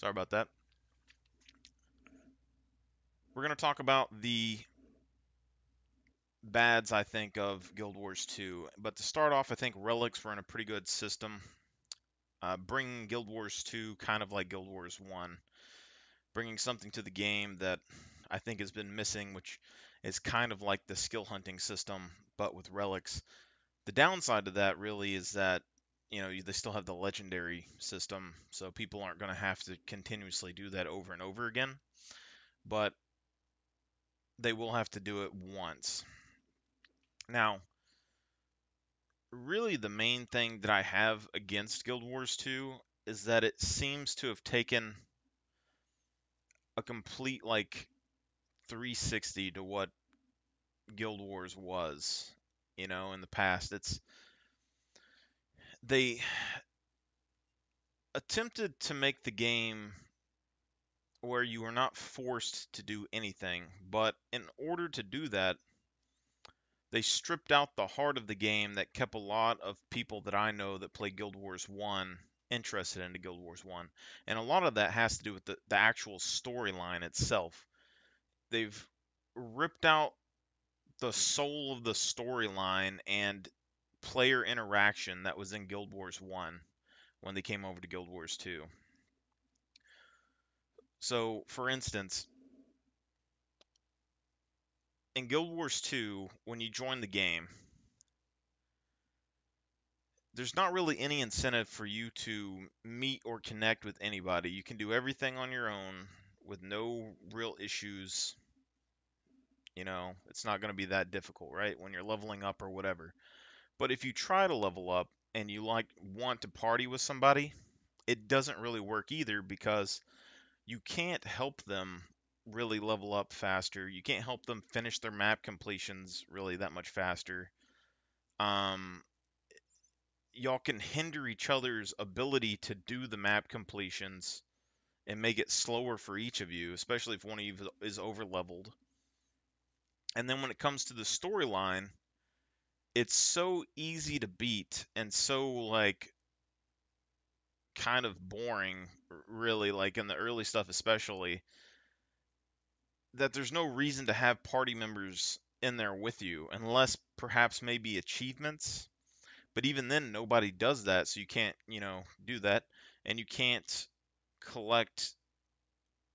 Sorry about that. We're going to talk about the bads, I think, of Guild Wars 2. But to start off, I think relics were in a pretty good system. Bringing Guild Wars 2 kind of like Guild Wars 1. Bringing something to the game that I think has been missing, which is kind of like the skill hunting system, but with relics. The downside of that really is that they still have the legendary system, so people aren't going to have to continuously do that over and over again. But they will have to do it once. Now, really the main thing that I have against Guild Wars 2 is that it seems to have taken a complete 360 to what Guild Wars was, in the past. They attempted to make the game where you were not forced to do anything, but in order to do that, they stripped out the heart of the game that kept a lot of people that I know that play Guild Wars 1 interested into Guild Wars 1. And a lot of that has to do with the actual storyline itself. They've ripped out the soul of the storyline and player interaction that was in Guild Wars 1 when they came over to Guild Wars 2. So, for instance, in Guild Wars 2, when you join the game, there's not really any incentive for you to meet or connect with anybody. You can do everything on your own with no real issues. It's not going to be that difficult, right? When you're leveling up or whatever. But if you try to level up and you want to party with somebody, it doesn't really work either because you can't help them really level up faster. You can't help them finish their map completions really that much faster. Um, y'all can hinder each other's ability to do the map completions and make it slower for each of you, especially if one of you is over leveled. And then when it comes to the storyline, it's so easy to beat and so kind of boring, really, like in the early stuff especially, that there's no reason to have party members in there with you unless perhaps maybe achievements. But even then, nobody does that, so you can't, do that. And you can't collect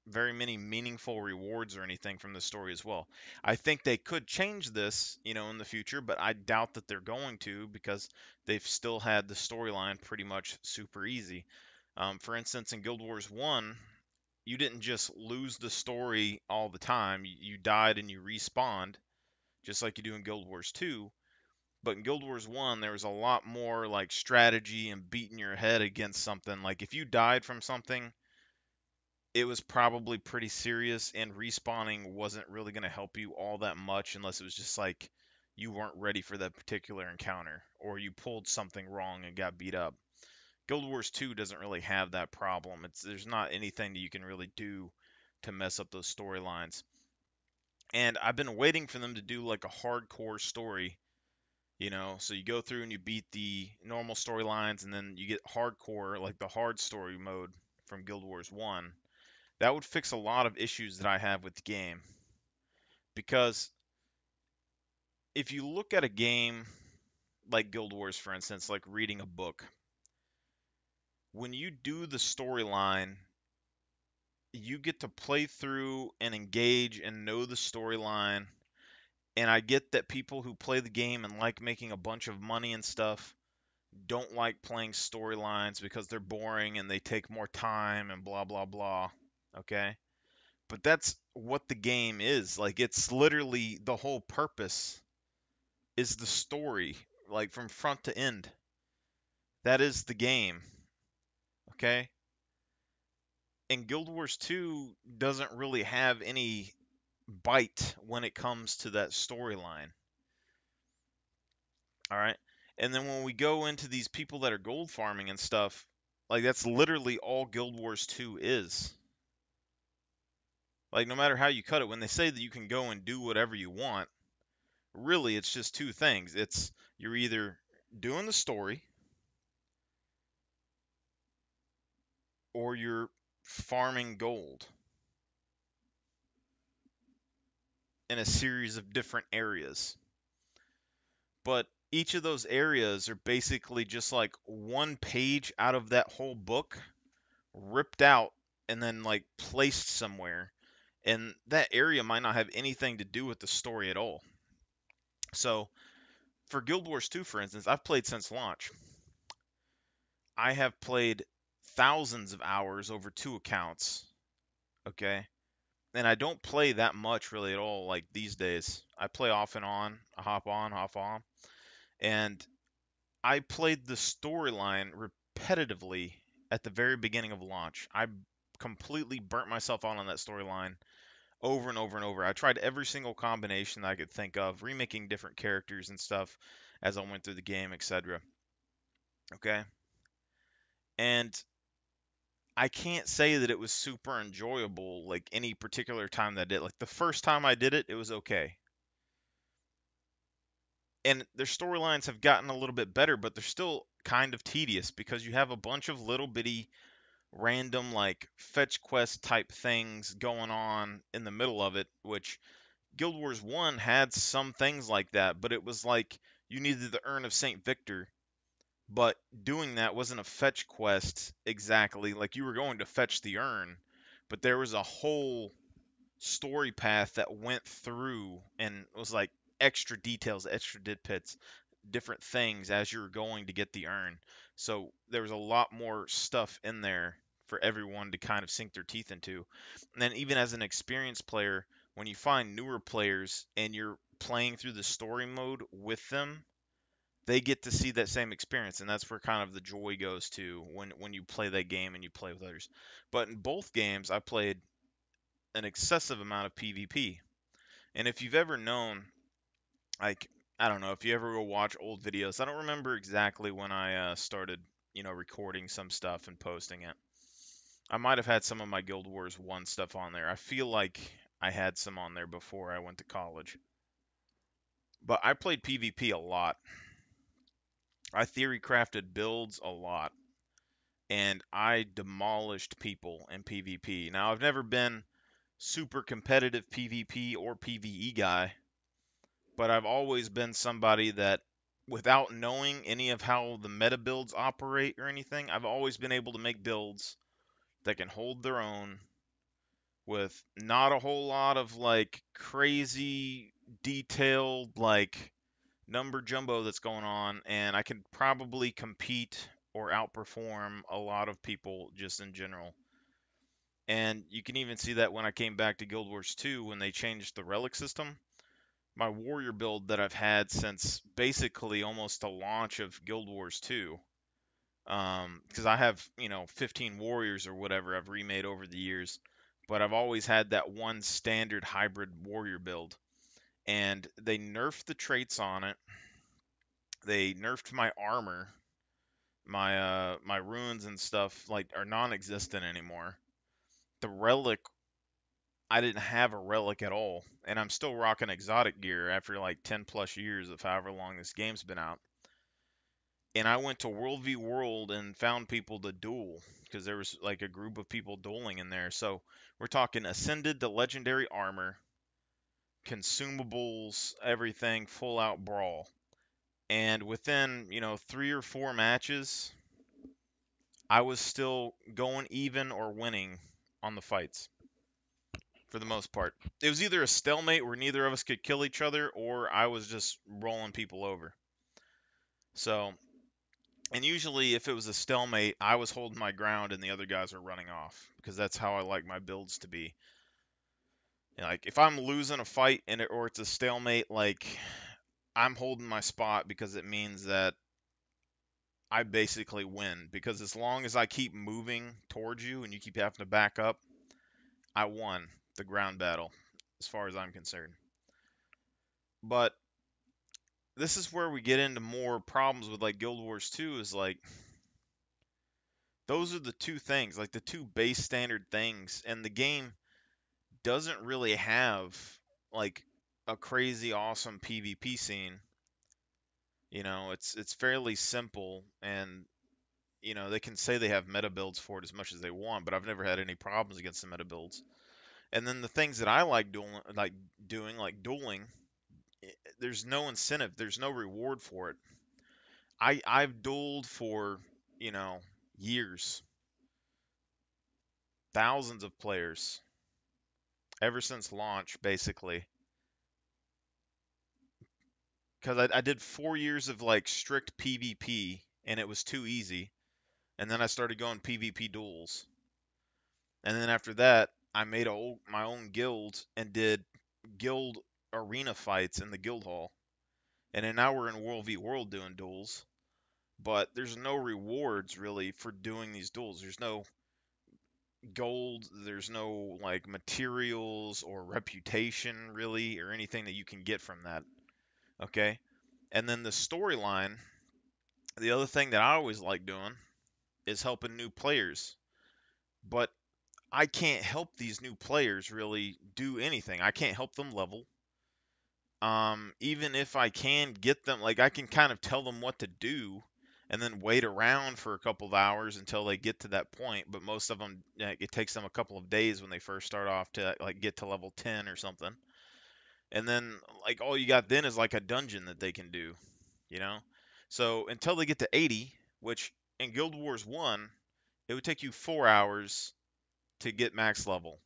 very many meaningful rewards or anything from the story as well. I think they could change this, in the future, but I doubt that they're going to because they've still had the storyline pretty much super easy. For instance, in Guild Wars 1, you didn't just lose the story all the time. You died and you respawned, just like you do in Guild Wars 2. But in Guild Wars 1, there was a lot more like strategy and beating your head against something. Like if you died from something, it was probably pretty serious, and respawning wasn't really going to help you all that much unless it was just like you weren't ready for that particular encounter or you pulled something wrong and got beat up. Guild Wars 2 doesn't really have that problem. There's not anything that you can really do to mess up those storylines. And I've been waiting for them to do like a hardcore story, so you go through and you beat the normal storylines and then you get hardcore, like the hard story mode from Guild Wars 1. That would fix a lot of issues that I have with the game. Because if you look at a game like Guild Wars, for instance, like reading a book, when you do the storyline, you get to play through and engage and know the storyline. And I get that people who play the game and like making a bunch of money and stuff don't like playing storylines because they're boring and they take more time and blah, blah, blah. Okay? But that's what the game is. Like, it's literally the whole purpose is the story, like from front to end. That is the game. Okay? And Guild Wars 2 doesn't really have any bite when it comes to that storyline. All right. And then when we go into these people that are gold farming and stuff, like that's literally all Guild Wars 2 is. Like no matter how you cut it, when they say that you can go and do whatever you want, really it's just two things. It's you're either doing the story or you're farming gold in a series of different areas. But each of those areas are basically just like one page out of that whole book ripped out and then like placed somewhere. And that area might not have anything to do with the story at all. So, for Guild Wars 2, for instance, I've played since launch. I have played thousands of hours over two accounts. Okay. And I don't play that much really at all like these days. I play off and on, I hop on, hop on. And I played the storyline repetitively at the very beginning of launch. I completely burnt myself out on that storyline over and over and over. I tried every single combination that I could think of, remaking different characters and stuff as I went through the game, etc. Okay? And I can't say that it was super enjoyable like any particular time that I did. Like the first time I did it, it was okay. And their storylines have gotten a little bit better, but they're still kind of tedious because you have a bunch of little bitty random like fetch quest type things going on in the middle of it, which Guild Wars 1 had some things like that, but it was like you needed the Urn of St. Victor, but doing that wasn't a fetch quest exactly. Like you were going to fetch the urn, but there was a whole story path that went through and was like extra details, extra tidbits, different things as you were going to get the urn. So there was a lot more stuff in there for everyone to kind of sink their teeth into. And then even as an experienced player, when you find newer players and you're playing through the story mode with them, they get to see that same experience, and that's where kind of the joy goes to when you play that game and you play with others. But in both games, I played an excessive amount of PvP. And if you've ever known, like, I don't know, if you ever go watch old videos, I don't remember exactly when I started, recording some stuff and posting it. I might have had some of my Guild Wars 1 stuff on there. I feel like I had some on there before I went to college. But I played PvP a lot. I theory crafted builds a lot. And I demolished people in PvP. Now, I've never been super competitive PvP or PvE guy, but I've always been somebody that, without knowing any of how the meta builds operate or anything, I've always been able to make builds that can hold their own with not a whole lot of like crazy detailed like number jumbo that's going on, and I can probably compete or outperform a lot of people just in general. And you can even see that when I came back to Guild Wars 2 when they changed the relic system. My warrior build that I've had since basically almost the launch of Guild Wars 2. Because I have, 15 warriors or whatever I've remade over the years, but I've always had that one standard hybrid warrior build. And they nerfed the traits on it. They nerfed my armor. My runes and stuff like are non-existent anymore. The relic, I didn't have a relic at all, and I'm still rocking exotic gear after like 10 plus years of however long this game's been out. And I went to World v World and found people to duel because there was like a group of people dueling in there. So we're talking ascended to legendary armor, consumables, everything, full out brawl. And within, 3 or 4 matches, I was still going even or winning on the fights for the most part. It was either a stalemate where neither of us could kill each other, or I was just rolling people over. So, and usually if it was a stalemate, I was holding my ground and the other guys were running off because that's how I like my builds to be. Like if I'm losing a fight or it's a stalemate, like I'm holding my spot because it means that I basically win. Because as long as I keep moving towards you and you keep having to back up, I won the ground battle, as far as I'm concerned. But this is where we get into more problems with like Guild Wars 2 is like those are the two things, like the two base standard things, and the game doesn't really have like a crazy awesome PvP scene. It's fairly simple, and they can say they have meta builds for it as much as they want, but I've never had any problems against the meta builds. And then the things that I like doing, like dueling, there's no incentive, there's no reward for it. I've dueled for, you know, years, thousands of players ever since launch, basically. Because I did 4 years of like strict PvP, and it was too easy. And then I started going PvP duels. And then after that, I made my own guild and did guild arena fights in the guild hall. And then now we're in World v World doing duels. But there's no rewards really for doing these duels. There's no gold, there's no like materials or reputation really or anything that you can get from that. Okay? And then the storyline, the other thing that I always like doing is helping new players. But I can't help these new players really do anything. I can't help them level. Even if I can get them, like I can kind of tell them what to do, and then wait around for a couple of hours until they get to that point. But most of them, it takes them a couple of days when they first start off to like get to level 10 or something. And then like all you got then is like a dungeon that they can do, you know? So until they get to 80, which in Guild Wars 1, it would take you 4 hours to get max level.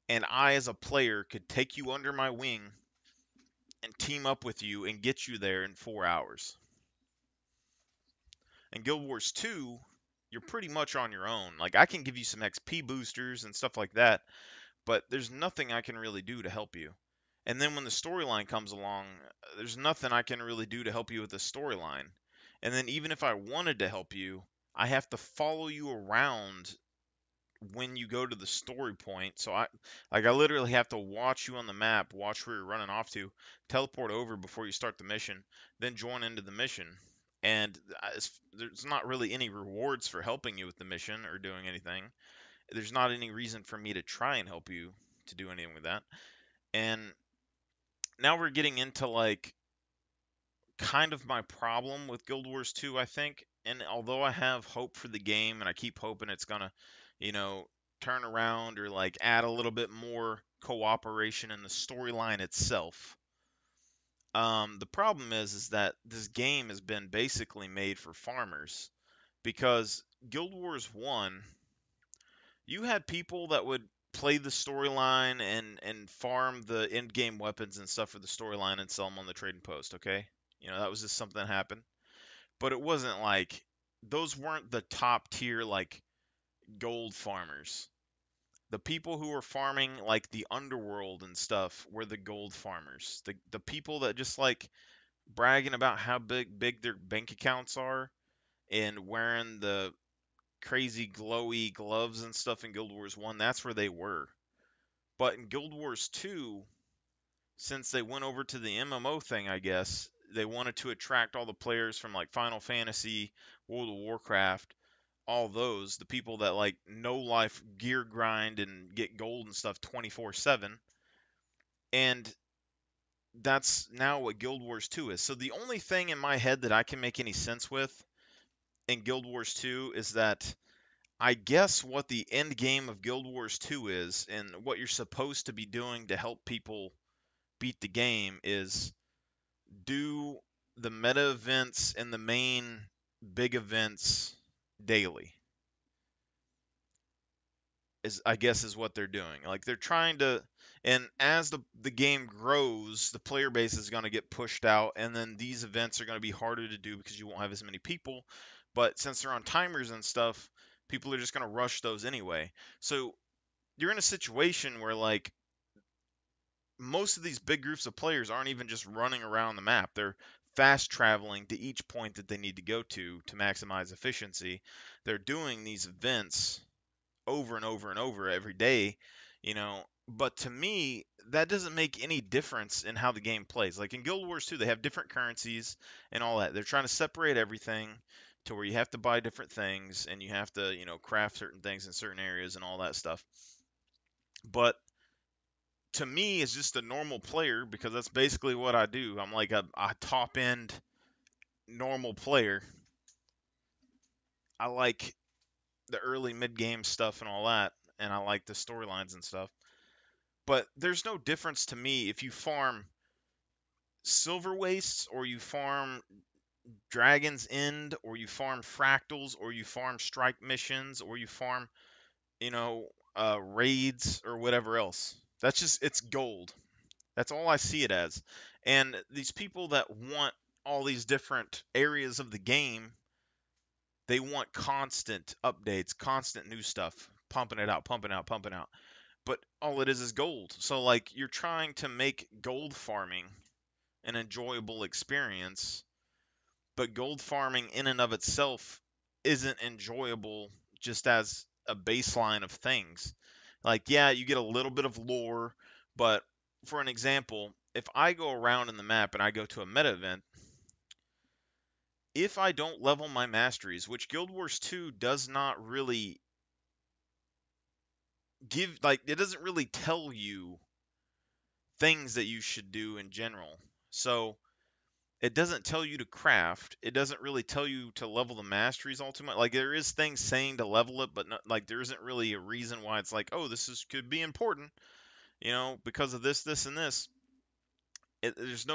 And I, as a player, could take you under my wing and team up with you and get you there in 4 hours. In Guild Wars 2, you're pretty much on your own. Like, I can give you some XP boosters and stuff like that, but there's nothing I can really do to help you. And then when the storyline comes along, there's nothing I can really do to help you with the storyline. And then even if I wanted to help you, I have to follow you around when you go to the story point. So I literally have to watch you on the map, watch where you're running off to, teleport over before you start the mission, then join into the mission. And there's not really any rewards for helping you with the mission or doing anything. There's not any reason for me to try and help you to do anything with that. And now we're getting into like kind of my problem with Guild Wars 2, I think. And although I have hope for the game and I keep hoping it's gonna, you know, turn around or like add a little bit more cooperation in the storyline itself. The problem is that this game has been basically made for farmers because Guild Wars 1, you had people that would play the storyline and farm the end game weapons and stuff for the storyline and sell them on the trading post, okay? That was just something that happened. But it wasn't like those weren't the top tier like gold farmers. The people who were farming like the underworld and stuff were the gold farmers. The people that just like bragging about how big their bank accounts are and wearing the crazy glowy gloves and stuff in Guild Wars 1, that's where they were. But in Guild Wars 2, since they went over to the MMO thing, I guess, they wanted to attract all the players from like Final Fantasy, World of Warcraft, all those, the people that like no life gear grind and get gold and stuff 24/7. And that's now what Guild Wars 2 is. So the only thing in my head that I can make any sense with in Guild Wars 2 is that I guess what the end game of Guild Wars 2 is and what you're supposed to be doing to help people beat the game is do the meta events and the main big events daily. Is I guess is what they're doing. Like they're trying to, and as the game grows, the player base is going to get pushed out, and then these events are going to be harder to do because you won't have as many people. But since they're on timers and stuff, people are just going to rush those anyway. So you're in a situation where like most of these big groups of players aren't even just running around the map. They're fast traveling to each point that they need to go to maximize efficiency. They're doing these events over and over and over every day, But to me, that doesn't make any difference in how the game plays. Like in Guild Wars 2, they have different currencies and all that. They're trying to separate everything to where you have to buy different things and you have to, craft certain things in certain areas and all that stuff. But to me, as just a normal player, because that's basically what I do, I'm like a top end normal player. I like the early mid game stuff and all that, and I like the storylines and stuff. But there's no difference to me if you farm Silver Wastes or you farm Dragon's End or you farm Fractals or you farm Strike missions or you farm, you know, raids or whatever else. That's just it's gold. That's all I see it as. And these people that want all these different areas of the game, they want constant updates, constant new stuff, pumping it out, pumping out, pumping out. But all it is gold. So like you're trying to make gold farming an enjoyable experience, but gold farming in and of itself isn't enjoyable just as a baseline of things. Like, yeah, you get a little bit of lore, but for an example, if I go around in the map and I go to a meta event, if I don't level my masteries, which Guild Wars 2 does not really give, like, it doesn't really tell you things that you should do in general. So, it doesn't tell you to craft. It doesn't really tell you to level the masteries ultimately. Like there is things saying to level it, but not, like there isn't really a reason why it's like, oh, this is could be important, because of this, this, and this. There's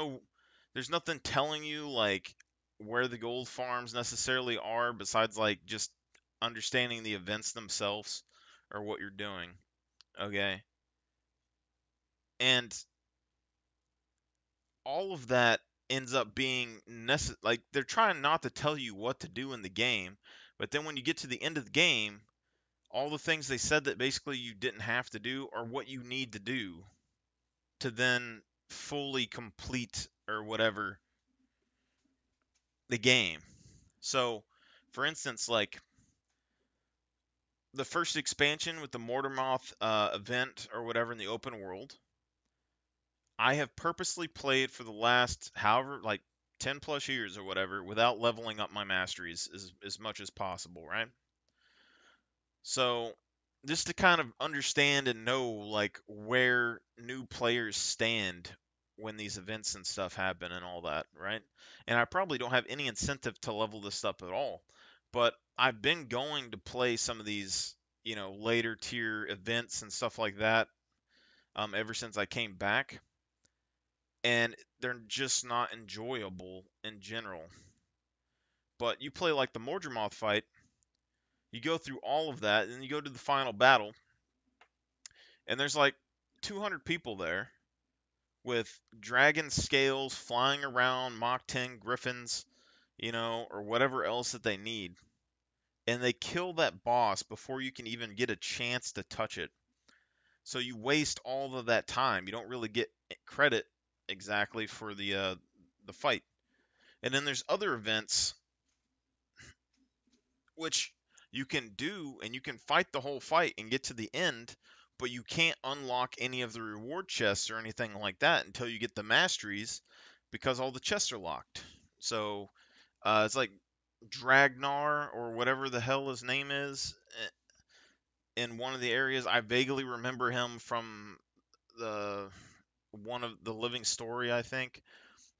nothing telling you like where the gold farms necessarily are besides like just understanding the events themselves or what you're doing. Okay, and all of that ends up being like they're trying not to tell you what to do in the game, but then when you get to the end of the game, all the things they said that basically you didn't have to do are what you need to do to then fully complete or whatever the game. So, for instance, like the first expansion with the Mortarmoth event or whatever in the open world, I have purposely played for the last however like 10 plus years or whatever without leveling up my masteries as much as possible, right? So just to kind of understand and know like where new players stand when these events and stuff happen and all that, right? And I probably don't have any incentive to level this up at all. But I've been going to play some of these, later tier events and stuff like that ever since I came back, and they're just not enjoyable in general. But you play like the Mordremoth fight, you go through all of that, and then you go to the final battle, and there's like 200 people there with dragon scales flying around, Mach 10 griffins, or whatever else that they need. And they kill that boss before you can even get a chance to touch it. So you waste all of that time. You don't really get credit exactly for the fight. And then there's other events which you can do and you can fight the whole fight and get to the end, but you can't unlock any of the reward chests or anything like that until you get the masteries because all the chests are locked. So it's like Dragnar or whatever the hell his name is in one of the areas. I vaguely remember him from the one of the Living Story, I think.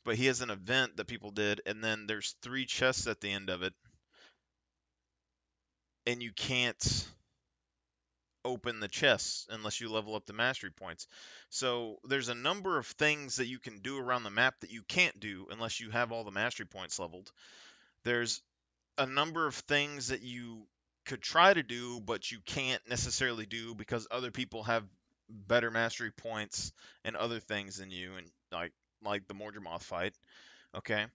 But he has an event that people did, and then there's 3 chests at the end of it, and you can't open the chests unless you level up the mastery points. So there's a number of things that you can do around the map that you can't do unless you have all the mastery points leveled. There's a number of things that you could try to do, but you can't necessarily do because other people have better mastery points and other things than you, and like the Mordremoth fight. Okay,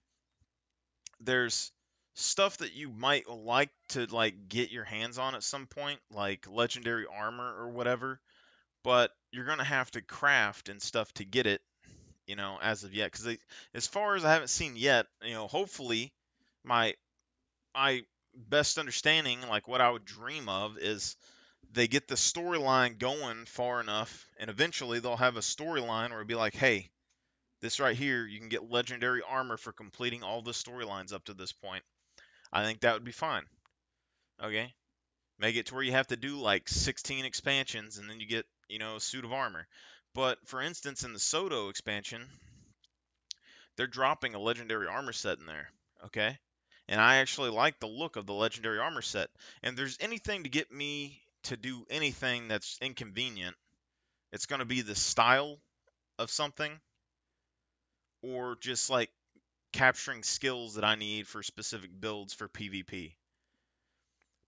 there's stuff that you might like to like get your hands on at some point, like legendary armor or whatever, but you're gonna have to craft and stuff to get it, as of yet. Because as far as I haven't seen yet, hopefully my my best understanding, like what I would dream of, is they get the storyline going far enough, and eventually they'll have a storyline where it'll be like, hey, this right here, you can get legendary armor for completing all the storylines up to this point. I think that would be fine. Okay, make it to where you have to do like 16 expansions and then you get, a suit of armor. But for instance, in the Soto expansion, they're dropping a legendary armor set in there. Okay, and I actually like the look of the legendary armor set. And if there's anything to get me to do anything that's inconvenient, it's going to be the style of something, or just like capturing skills that I need for specific builds for PvP.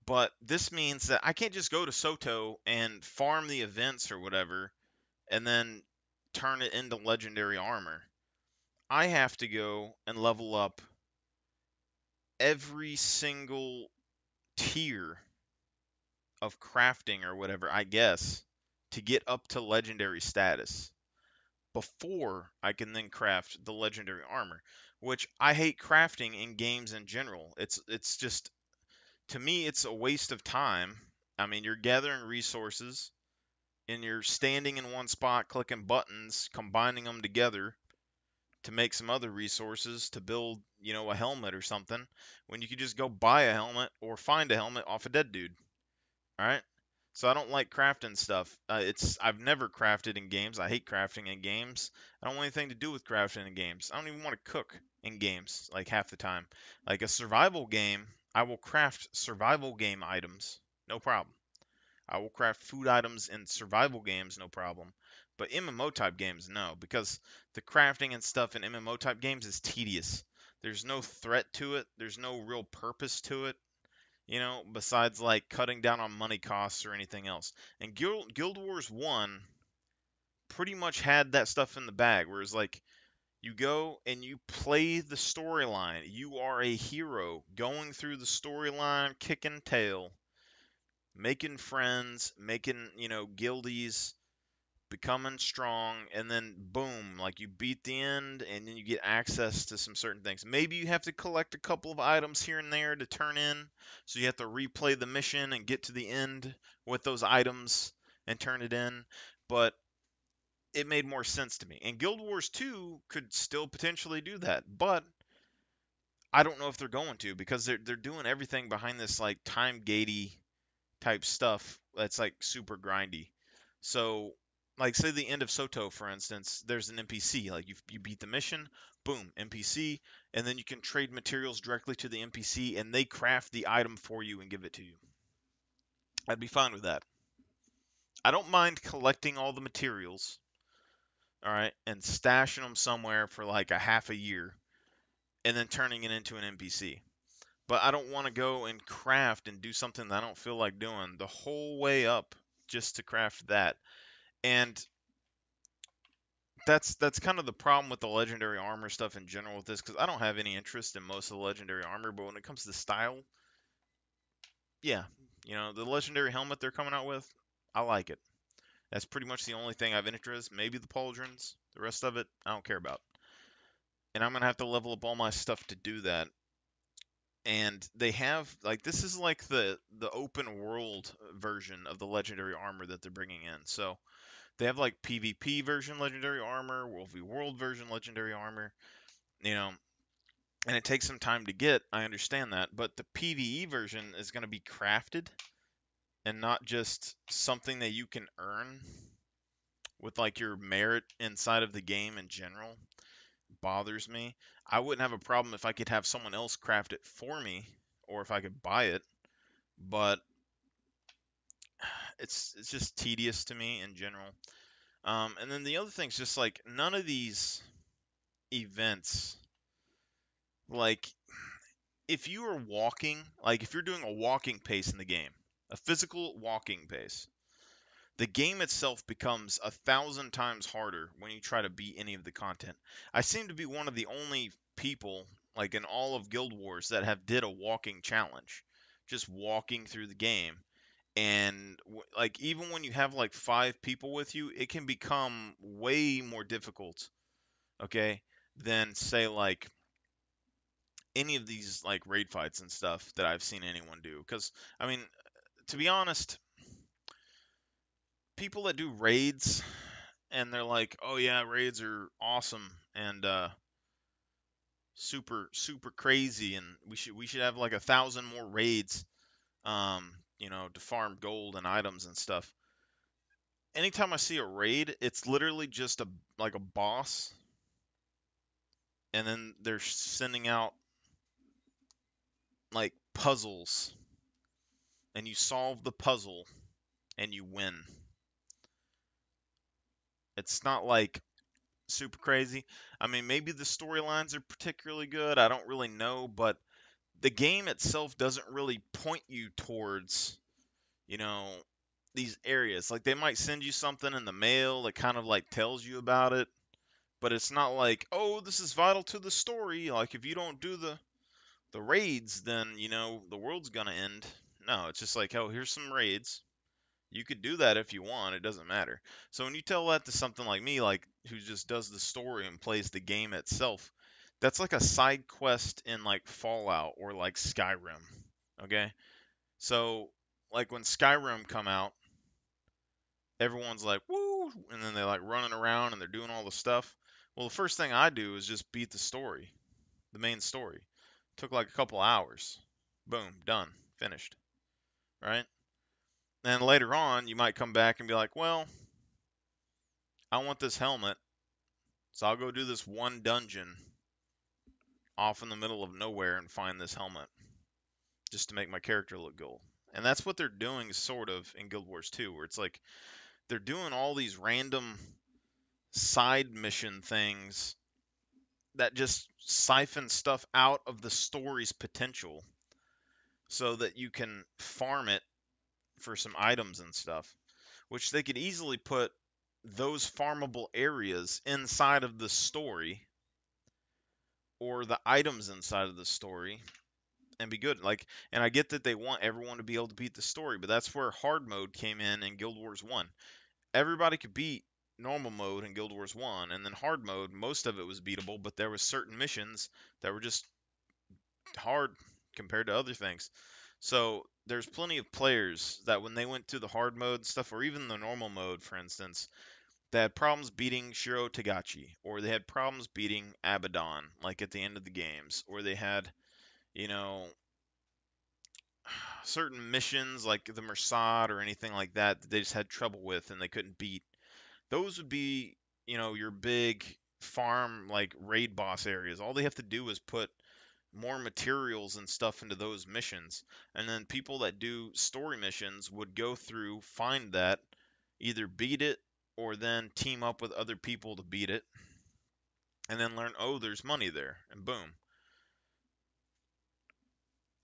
But this means that I can't just go to Soto and farm the events or whatever and then turn it into legendary armor. I have to go and level up every single tier of crafting or whatever, I guess, to get up to legendary status before I can then craft the legendary armor, which I hate crafting in games in general. It's just, to me, it's a waste of time. I mean, you're gathering resources and you're standing in one spot clicking buttons, combining them together to make some other resources to build, a helmet or something, when you could just go buy a helmet or find a helmet off a dead dude. All right. So I don't like crafting stuff. I've never crafted in games. I hate crafting in games. I don't want anything to do with crafting in games. I don't even want to cook in games like half the time. Like a survival game, I will craft survival game items, no problem. I will craft food items in survival games, no problem. But MMO type games, no, because the crafting and stuff in MMO type games is tedious. There's no threat to it. There's no real purpose to it, besides like cutting down on money costs or anything else. And Guild Wars 1 pretty much had that stuff in the bag, whereas like you go and you play the storyline. You are a hero going through the storyline, kicking tail, making friends, making, guildies, becoming strong, and then boom, like you beat the end, and then you get access to some certain things. Maybe you have to collect a couple of items here and there to turn in, so you have to replay the mission and get to the end with those items and turn it in. But it made more sense to me. And Guild Wars 2 could still potentially do that, but I don't know if they're going to, because they're doing everything behind this like time gatey type stuff that's like super grindy. So, like, say the end of Soto, for instance, there's an NPC. Like, you beat the mission, boom, NPC, and then you can trade materials directly to the NPC, and they craft the item for you and give it to you. I'd be fine with that. I don't mind collecting all the materials, all right, and stashing them somewhere for like a half a year, and then turning it into an NPC. But I don't want to go and craft and do something that I don't feel like doing the whole way up just to craft that. And that's kind of the problem with the legendary armor stuff in general with this, because I don't have any interest in most of the legendary armor, but when it comes to style, yeah, the legendary helmet they're coming out with, I like it. That's pretty much the only thing I've interest. Maybe the pauldrons. The rest of it, I don't care about. And I'm gonna have to level up all my stuff to do that. And they have like, this is like the open world version of the legendary armor that they're bringing in. So they have like PvP version legendary armor, World v World version legendary armor, you know, and it takes some time to get. I understand that, but the PvE version is going to be crafted and not just something that you can earn with like your merit inside of the game in general. Bothers me. I wouldn't have a problem if I could have someone else craft it for me, or if I could buy it, but it's just tedious to me in general. And then the other thing's just like, none of these events, like, if you are walking, like if you're doing a walking pace in the game, a physical walking pace, the game itself becomes 1,000 times harder when you try to beat any of the content. I seem to be one of the only people, like in all of Guild Wars, that have did a walking challenge, just walking through the game. And like, even when you have like 5 people with you, it can become way more difficult, okay, than say like any of these like raid fights and stuff that I've seen anyone do. Because I mean, to be honest, people that do raids and they're like, "Oh yeah, raids are awesome and super crazy, and we should have like 1,000 more raids, to farm gold and items and stuff." Anytime I see a raid, it's literally just a boss, and then they're sending out like puzzles, and you solve the puzzle and you win. It's not like super crazy. I mean, maybe the storylines are particularly good. I don't really know, but the game itself doesn't really point you towards, you know, these areas. Like they might send you something in the mail that kind of like tells you about it, but it's not like, "Oh, this is vital to the story. Like if you don't do the raids, then, the world's going to end." No, it's just like, "Oh, here's some raids. You could do that if you want. It doesn't matter." So when you tell that to something like me, like who just does the story and plays the game itself, that's like a side quest in like Fallout or like Skyrim. Okay? So like when Skyrim come out, everyone's like, "Woo!" and then they're like running around and they're doing all the stuff. Well, the first thing I do is just beat the story, the main story. Took like a couple hours. Boom, done, finished, right? Then later on, you might come back and be like, "Well, I want this helmet, so I'll go do this one dungeon off in the middle of nowhere and find this helmet just to make my character look cool." And that's what they're doing sort of in Guild Wars 2, where it's like they're doing all these random side mission things that just siphon stuff out of the story's potential so that you can farm it for some items and stuff, which they could easily put those farmable areas inside of the story or the items inside of the story and be good. Like, and I get that they want everyone to be able to beat the story, but that's where hard mode came in Guild Wars 1. Everybody could beat normal mode in Guild Wars 1, and then hard mode, most of it was beatable, but there was certain missions that were just hard compared to other things. So there's plenty of players that when they went to the hard mode stuff, or even the normal mode, for instance, they had problems beating Shiro Tagachi, or they had problems beating Abaddon, like at the end of the games, or they had, you know, certain missions like the Mersad or anything like that that they just had trouble with and they couldn't beat. Those would be, your big farm like raid boss areas. All they have to do is put more materials and stuff into those missions. And then people that do story missions would go through, find that, either beat it or then team up with other people to beat it, and then learn, oh, there's money there, and boom.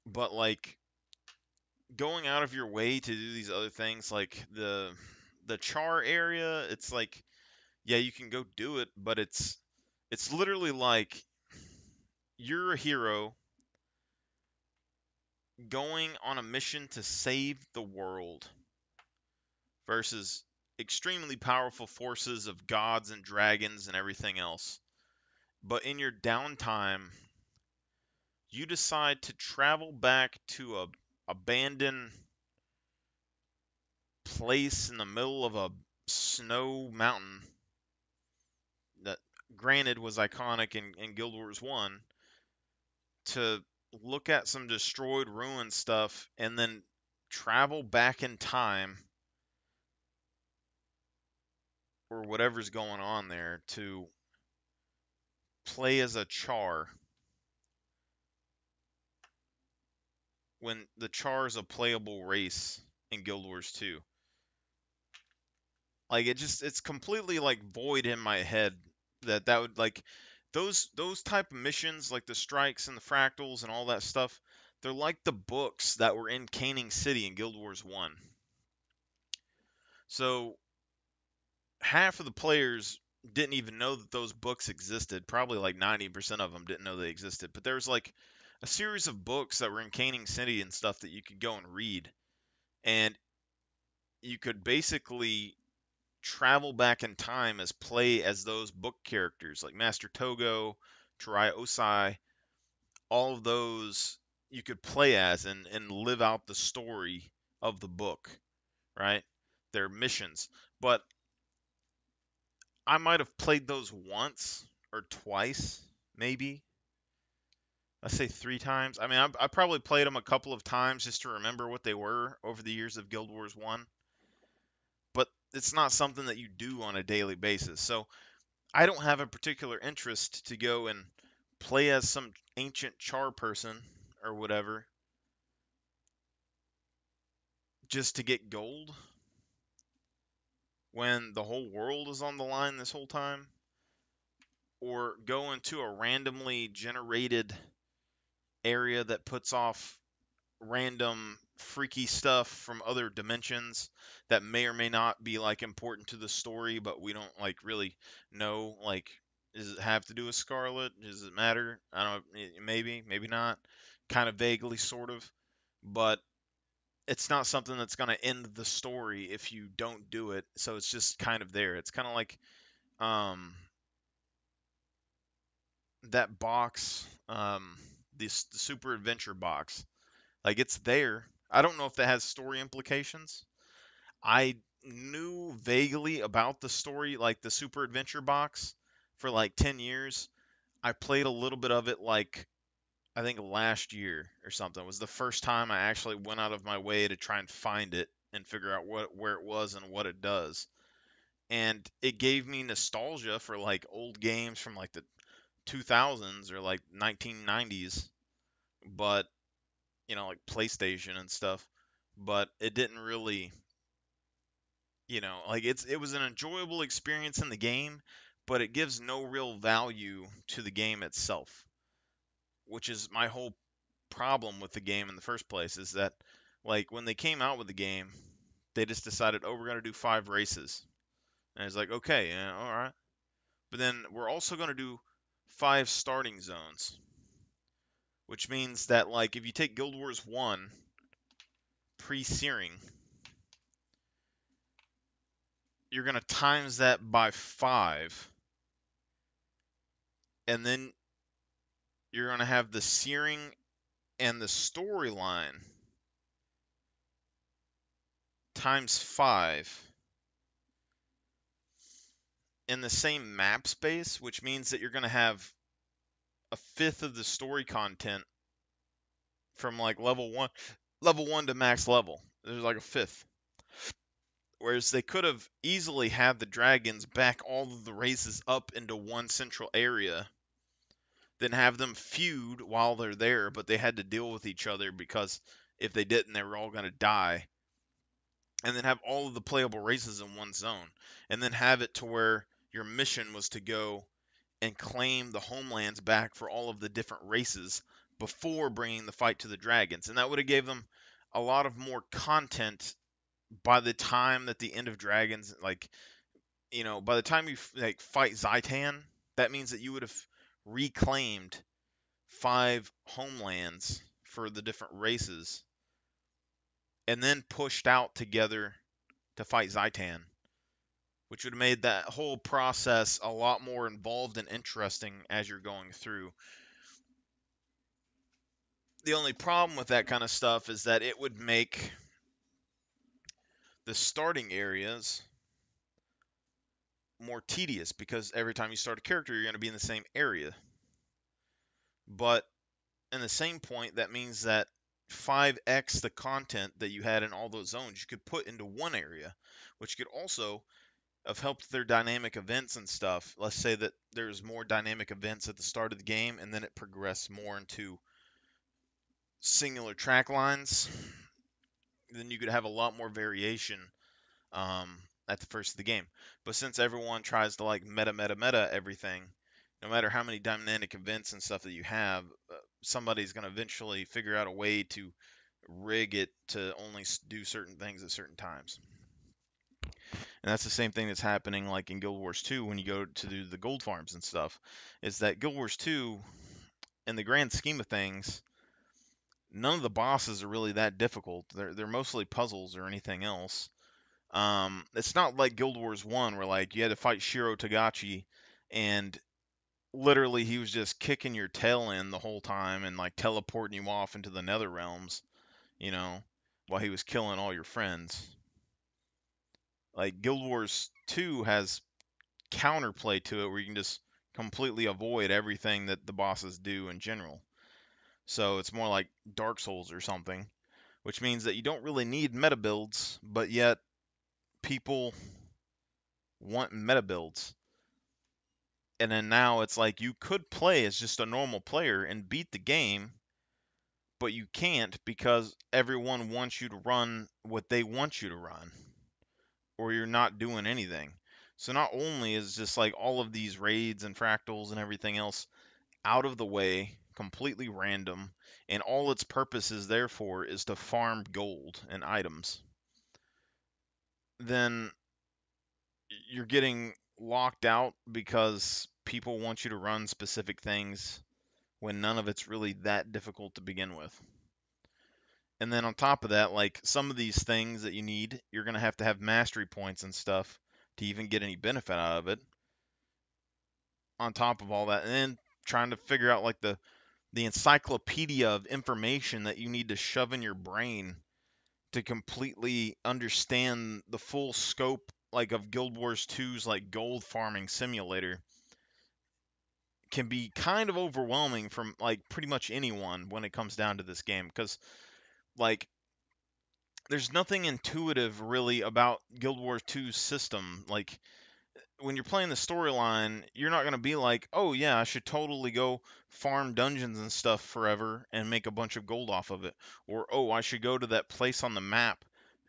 But like going out of your way to do these other things, like the char area, it's like, yeah, you can go do it, but it's literally like you're a hero going on a mission to save the world versus extremely powerful forces of gods and dragons and everything else. But in your downtime, you decide to travel back to a abandoned place in the middle of a snow mountain that granted was iconic in Guild Wars 1 to look at some destroyed ruin stuff and then travel back in time or whatever's going on there to play as a char when the char is a playable race in Guild Wars 2. Like it's completely like void in my head that would like those type of missions like the strikes and the fractals and all that stuff. They're like the books that were in Caning City in Guild Wars 1. So half of the players didn't even know that those books existed. Probably like 90% of them didn't know they existed. But there was like a series of books that were in Caning City and stuff that you could go and read. And you could basically travel back in time as play as those book characters like Master Togo, Jiraiya Osai, all of those you could play as and live out the story of the book, right? Their missions. But I might have played those once or twice, maybe. I say 3 times. I mean, I probably played them a couple of times just to remember what they were over the years of Guild Wars 1, but it's not something that you do on a daily basis. So I don't have a particular interest to go and play as some ancient char person or whatever just to get gold when the whole world is on the line this whole time, or go into a randomly generated area that puts off random freaky stuff from other dimensions that may or may not be like important to the story, but we don't like really know. Like, does it have to do with Scarlet? Does it matter? I don't know. Maybe, maybe not. Kind of vaguely, sort of, but it's not something that's going to end the story if you don't do it. So it's just kind of there. It's kind of like um, that box, the Super Adventure box. Like, it's there. I don't know if that has story implications. I knew vaguely about the story, like the Super Adventure box, for like 10 years. I played a little bit of it, like, I think last year or something. It was the first time I actually went out of my way to try and find it and figure out where it was and what it does. And it gave me nostalgia for like old games from like the 2000s or like 1990s, but like PlayStation and stuff. But it didn't really, like it was an enjoyable experience in the game, but it gives no real value to the game itself, which is my whole problem with the game in the first place. Is that, like, when they came out with the game, they just decided, oh, we're going to do 5 races. And it's like, okay, yeah, all right. But then we're also going to do 5 starting zones, which means that, like, if you take Guild Wars 1 pre-searing, you're going to times that by 5, and then you're going to have the searing and the storyline times 5 in the same map space, which means that you're going to have a fifth of the story content from like level 1 to max level. There's like a fifth. Whereas they could have easily had the dragons back all of the races up into one central area, then have them feud while they're there, but they had to deal with each other because if they didn't, they were all going to die. And then have all of the playable races in one zone. And then have it to where your mission was to go and claim the homelands back for all of the different races before bringing the fight to the dragons. And that would have gave them a lot of more content by the time that the end of dragons, like, by the time you like fight Zaitan, that means that you would have reclaimed 5 homelands for the different races and then pushed out together to fight Zaitan, which would have made that whole process a lot more involved and interesting as you're going through. The only problem with that kind of stuff is that it would make the starting areas more tedious because every time you start a character, you're going to be in the same area. But in the same point, that means that 5x the content that you had in all those zones you could put into one area, which could also have helped their dynamic events and stuff. Let's say that there's more dynamic events at the start of the game and then it progressed more into singular track lines, then you could have a lot more variation at the first of the game. But since everyone tries to like meta everything, no matter how many dynamic events and stuff that you have, somebody's going to eventually figure out a way to rig it to only do certain things at certain times. And that's the same thing that's happening like in Guild Wars 2 when you go to do the gold farms and stuff. Is that Guild Wars 2, in the grand scheme of things, none of the bosses are really that difficult. They're mostly puzzles or anything else. It's not like Guild Wars 1 where like you had to fight Shiro Tagachi and literally he was just kicking your tail in the whole time and like teleporting you off into the nether realms, you know, while he was killing all your friends. Like Guild Wars 2 has counterplay to it where you can just completely avoid everything that the bosses do in general. So it's more like Dark Souls or something, which means that you don't really need meta builds, but yet people want meta builds. And then now it's like you could play as just a normal player and beat the game, but you can't because everyone wants you to run what they want you to run, or you're not doing anything. So not only is just like all of these raids and fractals and everything else out of the way, completely random, and all its purpose is therefore is to farm gold and items, then you're getting locked out because people want you to run specific things when none of it's really that difficult to begin with. And then on top of that, like some of these things that you need, you're going to have mastery points and stuff to even get any benefit out of it. On top of all that, and then trying to figure out like the encyclopedia of information that you need to shove in your brain to completely understand the full scope like of Guild Wars 2's like gold farming simulator can be kind of overwhelming from like pretty much anyone when it comes down to this game, because like there's nothing intuitive really about Guild Wars 2's system. Like when you're playing the storyline, you're not going to be like, oh yeah, I should totally go farm dungeons and stuff forever and make a bunch of gold off of it. Or, oh, I should go to that place on the map,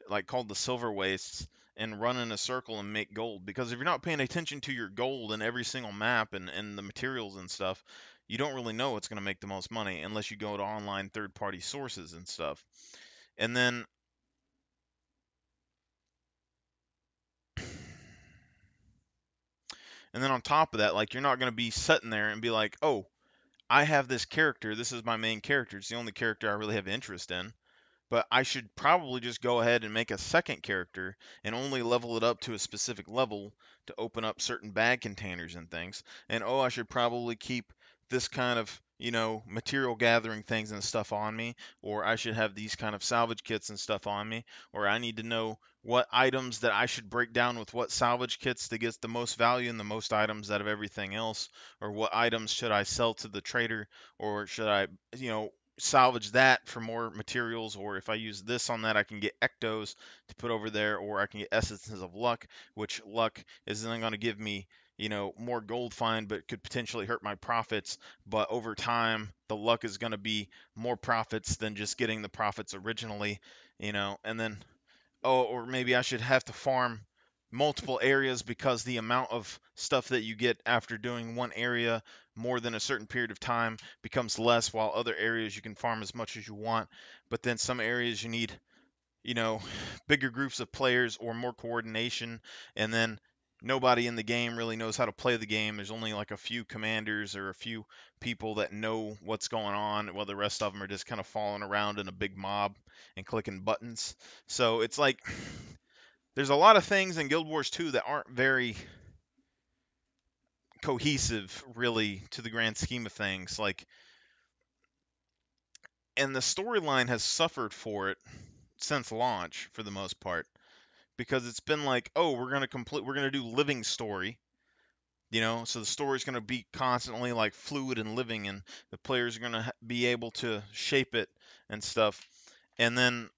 like called the Silver Wastes, and run in a circle and make gold. Because if you're not paying attention to your gold in every single map and the materials and stuff, you don't really know what's going to make the most money unless you go to online third-party sources and stuff. And then on top of that, like you're not going to be sitting there and be like, "Oh, I have this character. This is my main character. It's the only character I really have interest in. But I should probably just go ahead and make a second character and only level it up to a specific level to open up certain bag containers and things. And oh, I should probably keep this kind of, material gathering things and stuff on me, or I should have these kind of salvage kits and stuff on me, or I need to know what items that I should break down with what salvage kits to get the most value and the most items out of everything else, or what items should I sell to the trader, or should I, salvage that for more materials, or if I use this on that, I can get ectos to put over there, or I can get essences of luck, which luck is then going to give me, more gold find, but could potentially hurt my profits. But over time, the luck is going to be more profits than just getting the profits originally, and then, oh, or maybe I should have to farm multiple areas because the amount of stuff that you get after doing one area more than a certain period of time becomes less, while other areas you can farm as much as you want. But then some areas you need, you know, bigger groups of players or more coordination, and then nobody in the game really knows how to play the game. There's only like a few commanders or a few people that know what's going on, while the rest of them are just kind of falling around in a big mob and clicking buttons. So it's like there's a lot of things in Guild Wars 2 that aren't very cohesive really to the grand scheme of things. Like, and the storyline has suffered for it since launch for the most part, because it's been like, oh, we're gonna do living story, so the story's gonna be constantly like fluid and living, and the players are gonna be able to shape it and stuff, and then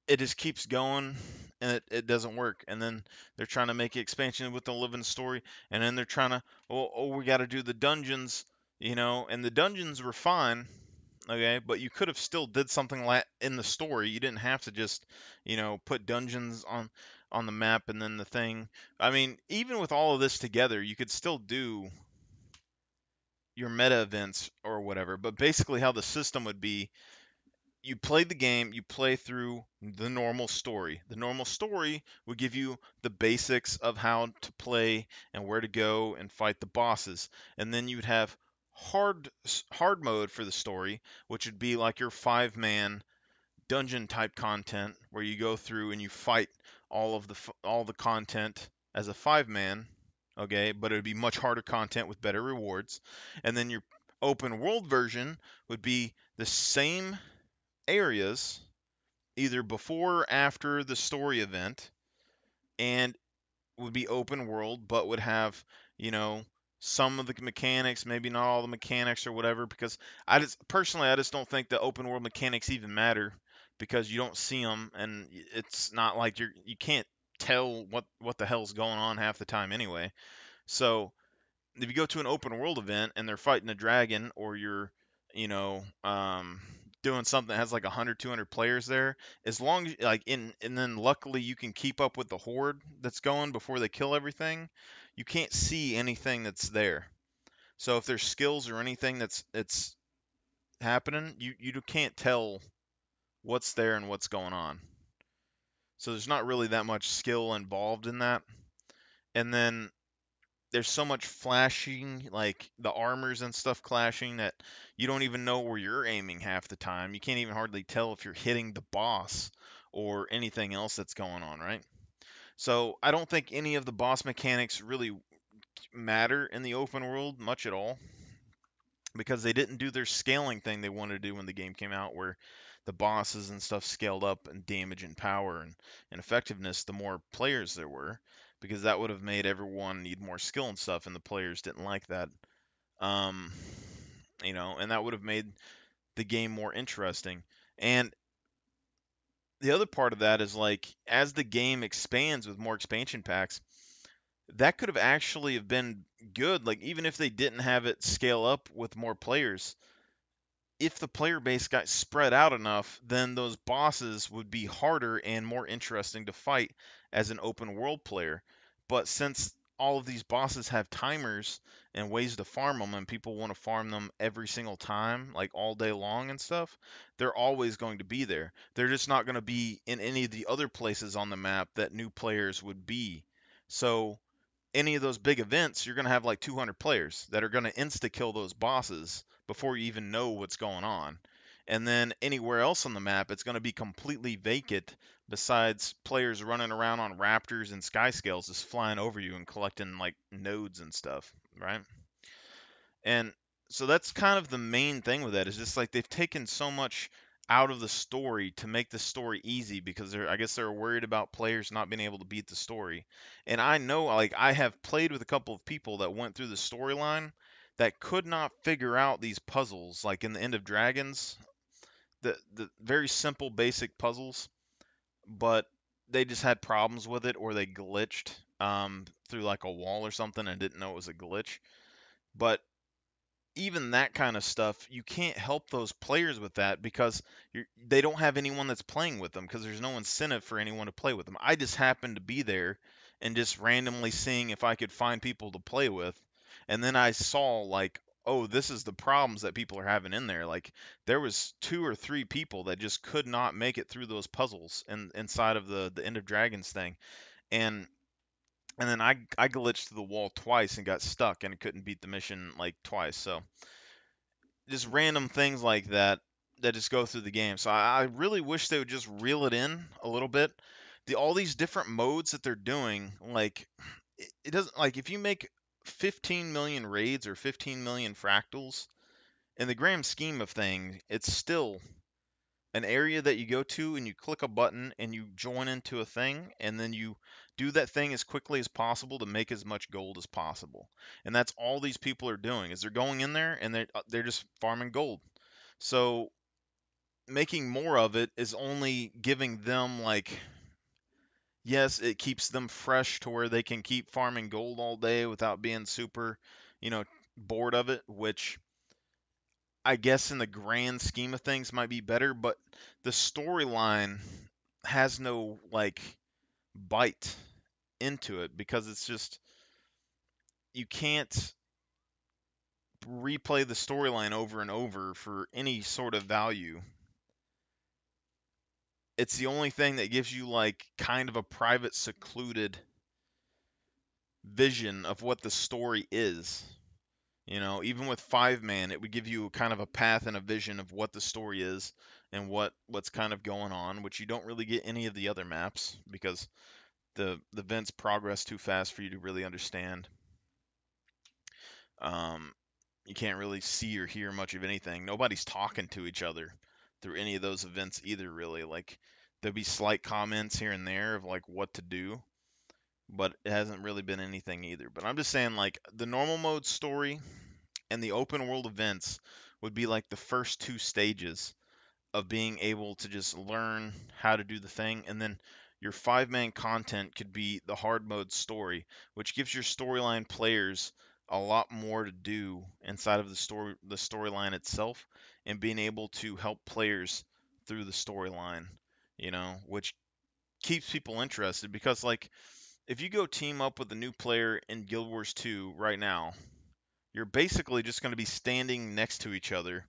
it just keeps going and it doesn't work. And then they're trying to make an expansion with the living story, and then they're trying to, we got to do the dungeons, and the dungeons were fine, okay, but you could have still did something like in the story. You didn't have to just, put dungeons on the map and then the thing. I mean, even with all of this together, you could still do your meta events or whatever, but basically how the system would be, you play the game, you play through the normal story. The normal story would give you the basics of how to play and where to go and fight the bosses. And then you'd have hard mode for the story, which would be like your 5-man dungeon type content where you go through and you fight all the content as a 5-man, okay, but it would be much harder content with better rewards. And then your open world version would be the same areas either before or after the story event, and would be open world but would have, you know, some of the mechanics, maybe not all the mechanics or whatever, because I just don't think the open world mechanics even matter, because you don't see them, and it's not like you can't tell what the hell's going on half the time anyway. So if you go to an open world event and they're fighting a dragon, or you're, you know, doing something that has like 100, 200 players there, as long as like in and then luckily you can keep up with the horde that's going before they kill everything, you can't see anything that's there. So if there's skills or anything that's happening, you can't tell what's there and what's going on. So there's not really that much skill involved in that. And then there's so much flashing, like the armors and stuff clashing, that you don't even know where you're aiming half the time. You can't even hardly tell if you're hitting the boss or anything else that's going on, right? So I don't think any of the boss mechanics really matter in the open world much at all, because they didn't do their scaling thing they wanted to do when the game came out, where the bosses and stuff scaled up in damage and power and effectiveness the more players there were, because that would have made everyone need more skill and stuff, and the players didn't like that. Um, and that would have made the game more interesting. And the other part of that is like as the game expands with more expansion packs, that could have actually have been good. Like even if they didn't have it scale up with more players, if the player base got spread out enough, then those bosses would be harder and more interesting to fight as an open world player. But since all of these bosses have timers and ways to farm them, and people want to farm them every single time, like all day long and stuff, they're always going to be there. They're just not going to be in any of the other places on the map that new players would be. So any of those big events, you're going to have like 200 players that are going to insta kill those bosses before you even know what's going on. And then anywhere else on the map, it's going to be completely vacant besides players running around on raptors and sky scales just flying over you and collecting like nodes and stuff, right? And so that's kind of the main thing with that, is just like they've taken so much out of the story to make the story easy, because I guess they're worried about players not being able to beat the story. And I know, like I have played with a couple of people that went through the storyline that could not figure out these puzzles, like in the End of Dragons, the very simple basic puzzles, but they just had problems with it, or they glitched through like a wall or something and didn't know it was a glitch. But even that kind of stuff, you can't help those players with that, because they don't have anyone that's playing with them, because there's no incentive for anyone to play with them. I just happened to be there and just randomly seeing if I could find people to play with. And then I saw like, oh, this is the problems that people are having in there. Like there was 2 or 3 people that just could not make it through those puzzles inside of the End of Dragons thing. And and then I glitched through the wall twice and got stuck and couldn't beat the mission like twice. So just random things like that that just go through the game. So I really wish they would just reel it in a little bit. All these different modes that they're doing, like it doesn't, like if you make 15 million raids or 15 million fractals, in the grand scheme of things, it's still an area that you go to and you click a button and you join into a thing, and then you do that thing as quickly as possible to make as much gold as possible. And that's all these people are doing, is they're going in there and they're just farming gold. So making more of it is only giving them like, yes, it keeps them fresh to where they can keep farming gold all day without being super, you know, bored of it, which I guess in the grand scheme of things might be better, but the storyline has no like bite into it, because it's just, you can't replay the storyline over and over for any sort of value. It's the only thing that gives you like kind of a private, secluded vision of what the story is. Even with 5 man, it would give you kind of a path and a vision of what the story is and what's kind of going on, which you don't really get any of the other maps, because the events progress too fast for you to really understand. Um, you can't really see or hear much of anything. Nobody's talking to each other through any of those events either, really. Like there'll be slight comments here and there of like what to do, but it hasn't really been anything either. But I'm just saying, like the normal mode story and the open world events would be like the first 2 stages of being able to just learn how to do the thing. And then your 5 man content could be the hard mode story, which gives your storyline players a lot more to do inside of the storyline itself, and being able to help players through the storyline, which keeps people interested because like if you go team up with a new player in Guild Wars 2 right now, you're basically just going to be standing next to each other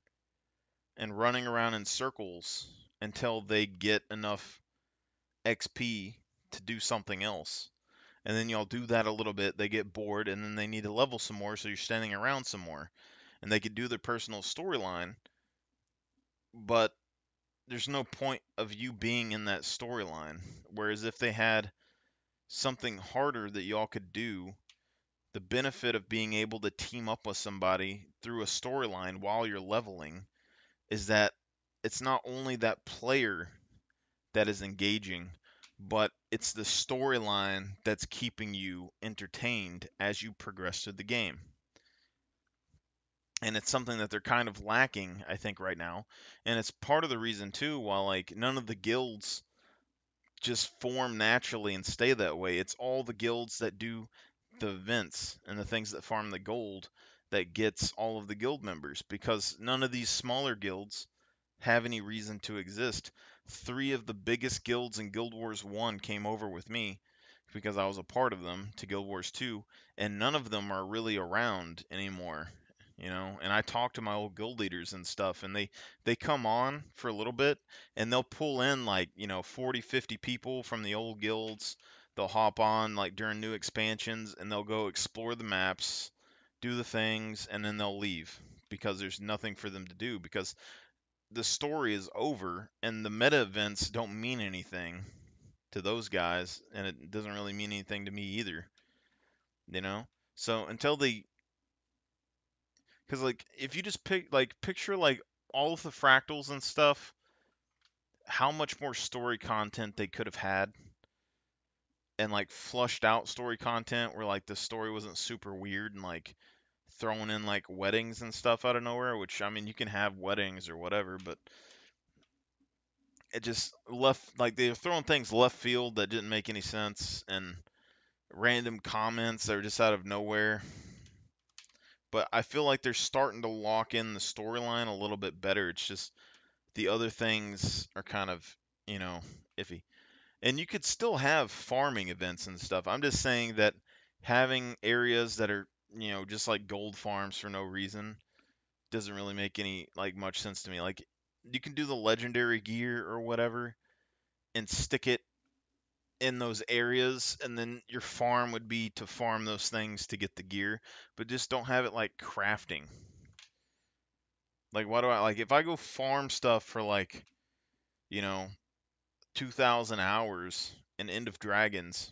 and running around in circles until they get enough XP to do something else. And then y'all do that a little bit, they get bored, and then they need to level some more, so you're standing around some more. And they could do their personal storyline, but there's no point of you being in that storyline. Whereas if they had something harder that y'all could do, the benefit of being able to team up with somebody through a storyline while you're leveling is that it's not only that player that is engaging, but it's the storyline that's keeping you entertained as you progress through the game. And it's something that they're kind of lacking, I think, right now. And it's part of the reason too, while like none of the guilds just form naturally and stay that way. It's all the guilds that do the events and the things that farm the gold that gets all of the guild members, because none of these smaller guilds have any reason to exist. Three of the biggest guilds in Guild Wars 1 came over with me because I was a part of them to Guild Wars 2, and none of them are really around anymore. And I talk to my old guild leaders and stuff, and they come on for a little bit, and they'll pull in like 40 50 people from the old guilds. They'll hop on like during new expansions, and they'll go explore the maps, do the things, and then they'll leave because there's nothing for them to do, because the story is over and the meta events don't mean anything to those guys, and it doesn't really mean anything to me either, you know so until they because like if you just picture like all of the fractals and stuff, how much more story content they could have had, and like flushed out story content where like the story wasn't super weird and like throwing in like weddings and stuff out of nowhere, which I mean you can have weddings or whatever, but it just left like they were throwing things left field that didn't make any sense, and random comments that were just out of nowhere. But I feel like they're starting to lock in the storyline a little bit better. It's just the other things are kind of, you know, iffy. And you could still have farming events and stuff. I'm just saying that having areas that are, just like gold farms for no reason doesn't really make any like much sense to me. Like you can do the legendary gear or whatever and stick it in those areas, and then your farm would be to farm those things to get the gear, but just don't have it like crafting. Like, why do I like if I go farm stuff for like, you know, 2,000 hours in End of Dragons,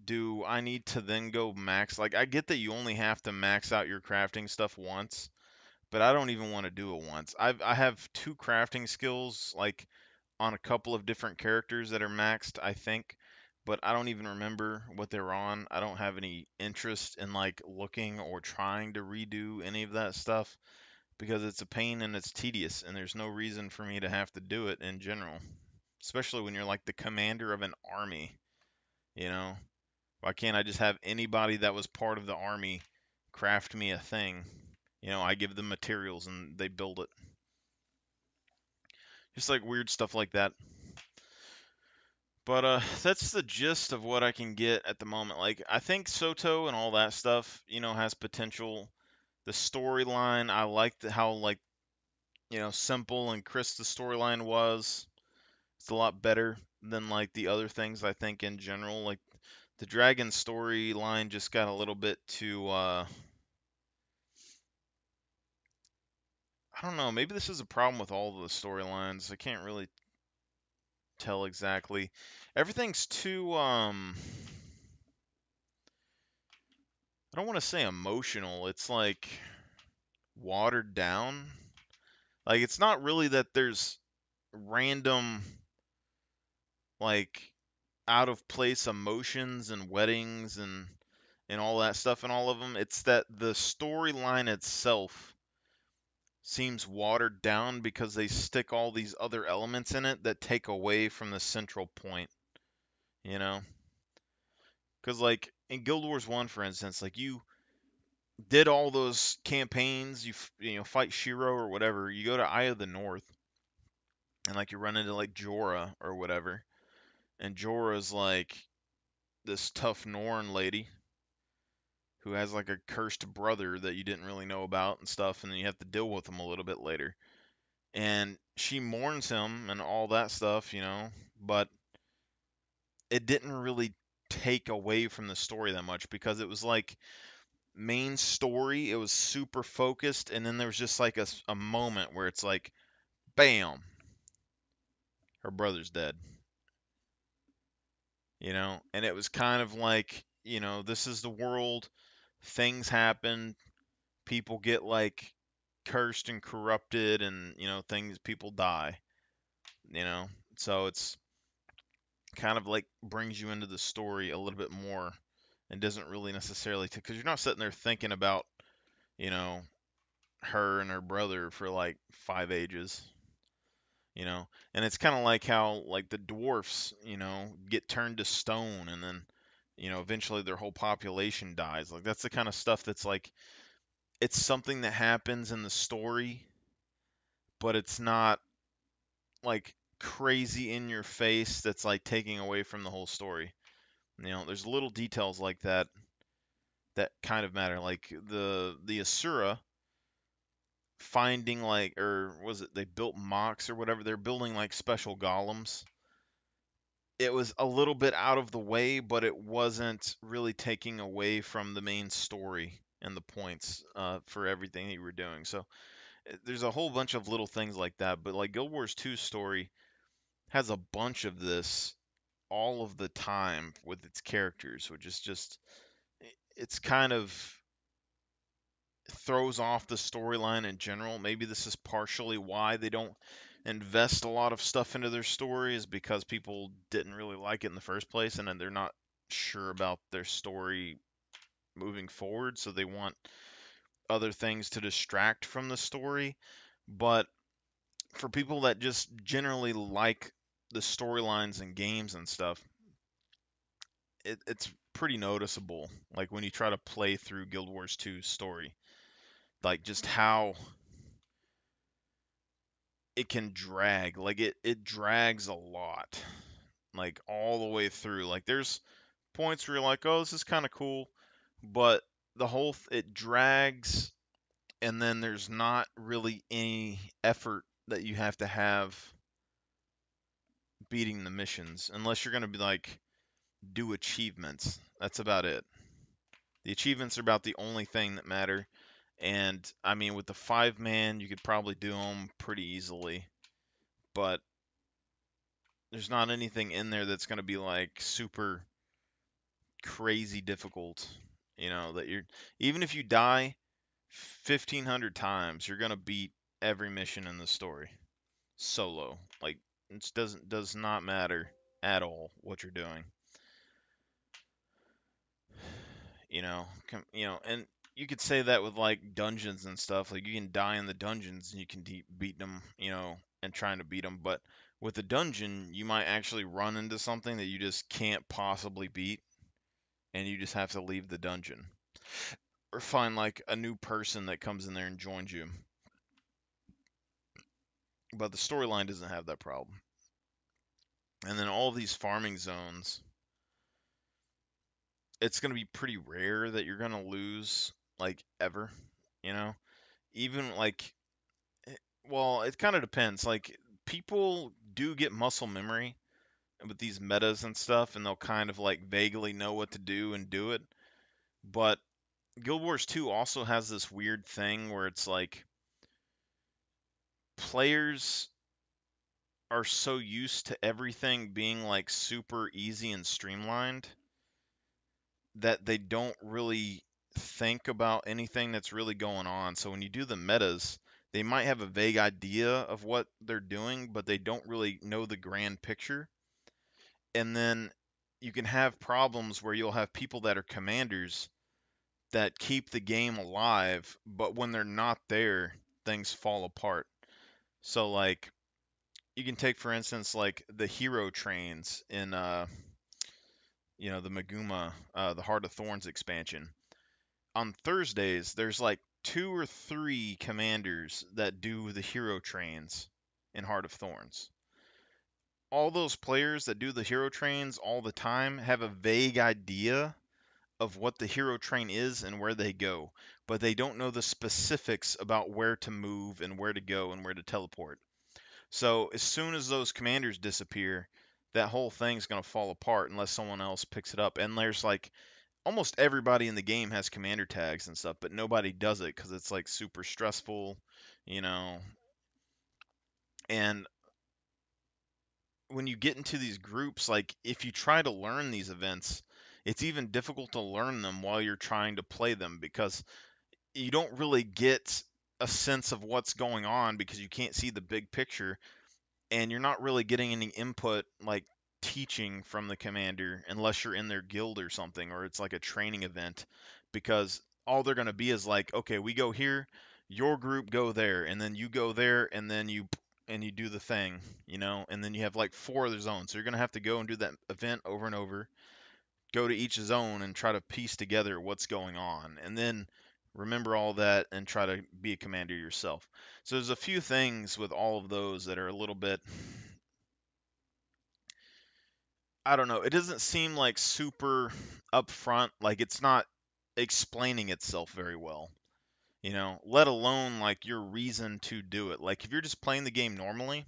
do I need to then go max? Like, I get that you only have to max out your crafting stuff once, but I don't even want to do it once. I have two crafting skills like on a couple of different characters that are maxed, I think, but I don't even remember what they're on. I don't have any interest in like looking or trying to redo any of that stuff because it's a pain and it's tedious, and there's no reason for me to have to do it in general, especially when you're like the commander of an army, you know? Why can't I just have anybody that was part of the army craft me a thing? I give them materials and they build it. Just like weird stuff like that. But that's the gist of what I can get at the moment. Like I think Soto and all that stuff, has potential. The storyline, I liked how like simple and crisp the storyline was. It's a lot better than like the other things I think in general. Like the dragon storyline just got a little bit too I don't know, maybe this is a problem with all of the storylines. I can't really tell exactly. Everything's too I don't want to say emotional. It's like watered down. Like it's not really that there's random like out of place emotions and weddings and all that stuff in all of them. It's that the storyline itself seems watered down because they stick all these other elements in it that take away from the central point, you know? Because like in Guild Wars 1 for instance, like did all those campaigns, you know, fight Shiro or whatever, you go to Eye of the North, and like you run into like Jorah or whatever, and Jorah's like this tough Norn lady who has like a cursed brother that you didn't really know about and stuff, and then you have to deal with him a little bit later. And she mourns him and all that stuff, you know, but it didn't really take away from the story that much because it was like main story, it was super focused, and then there was just like a moment where it's like, bam, her brother's dead, you know, and it was kind of like, you know, this is the world, things happen, people get like cursed and corrupted, and you know, things, people die, you know, so it's kind of like brings you into the story a little bit more and doesn't really necessarily because you're not sitting there thinking about, you know, her and her brother for like 5 ages, you know. And it's kind of like how like the dwarfs, you know, get turned to stone, and then, you know, eventually their whole population dies. Like that's the kind of stuff that's like, it's something that happens in the story, but it's not like crazy in your face that's like taking away from the whole story. You know, there's little details like that that kind of matter. Like the Asura finding like, or was it they built mocks or whatever? They're building like special golems. It was a little bit out of the way, but it wasn't really taking away from the main story and the points for everything that you were doing. So there's a whole bunch of little things like that. But like Guild Wars 2 story has a bunch of this all of the time with its characters, which is just, it's kind of throws off the storyline in general. Maybe this is partially why they don't invest a lot of stuff into their stories, because people didn't really like it in the first place, and then they're not sure about their story moving forward, so they want other things to distract from the story. But for people that just generally like the storylines and games and stuff, it's pretty noticeable. Like when you try to play through Guild Wars 2 story, like just how it can drag. Like it drags a lot, like all the way through. Like there's points where you're like, oh, this is kind of cool, but the whole it drags, and then there's not really any effort that you have beating the missions, unless you're gonna be like do achievements. That's about it. The achievements are about the only thing that matter. And I mean, with the 5 man, you could probably do them pretty easily, but there's not anything in there that's going to be like super crazy difficult. You know, that you're, even if you die 1,500 times, you're going to beat every mission in the story solo. Like it does not matter at all what you're doing. You know, and you could say that with like dungeons and stuff. Like you can die in the dungeons and you can beat them, you know, and trying to beat them. But with the dungeon, you might actually run into something that you just can't possibly beat, and you just have to leave the dungeon or find like a new person that comes in there and joins you. But the storyline doesn't have that problem. And then all of these farming zones, it's going to be pretty rare that you're going to lose like ever, you know? Even like, well, it kind of depends. Like people do get muscle memory with these metas and stuff, and they'll kind of like vaguely know what to do and do it. But Guild Wars 2 also has this weird thing where it's like players are so used to everything being like super easy and streamlined that they don't really think about anything that's really going on. So when you do the metas, they might have a vague idea of what they're doing, but they don't really know the grand picture. And then you can have problems where you'll have people that are commanders that keep the game alive, but when they're not there, things fall apart. So like you can take for instance like the hero trains in you know, the Maguma, the Heart of Thorns expansion. on Thursdays, there's like two or three commanders that do the hero trains in Heart of Thorns. All those players that do the hero trains all the time have a vague idea of what the hero train is and where they go, but they don't know the specifics about where to move and where to go and where to teleport. So as soon as those commanders disappear, that whole thing's going to fall apart unless someone else picks it up. And there's like almost everybody in the game has commander tags and stuff, but nobody does it because it's like super stressful, you know. And when you get into these groups, like if you try to learn these events, it's even difficult to learn them while you're trying to play them because you don't really get a sense of what's going on because you can't see the big picture and you're not really getting any input like teaching from the commander unless you're in their guild or something or it's like a training event because all they're going to be is like okay we go here your group go there and then you go there and you do the thing and then you have like four other zones so you're going to have to go and do that event over and over go to each zone and try to piece together what's going on and then remember all that and try to be a commander yourself. So there's a few things with all of those that are a little bit I don't know, it doesn't seem like super upfront, like it's not explaining itself very well, let alone like your reason to do it. Like if you're just playing the game normally,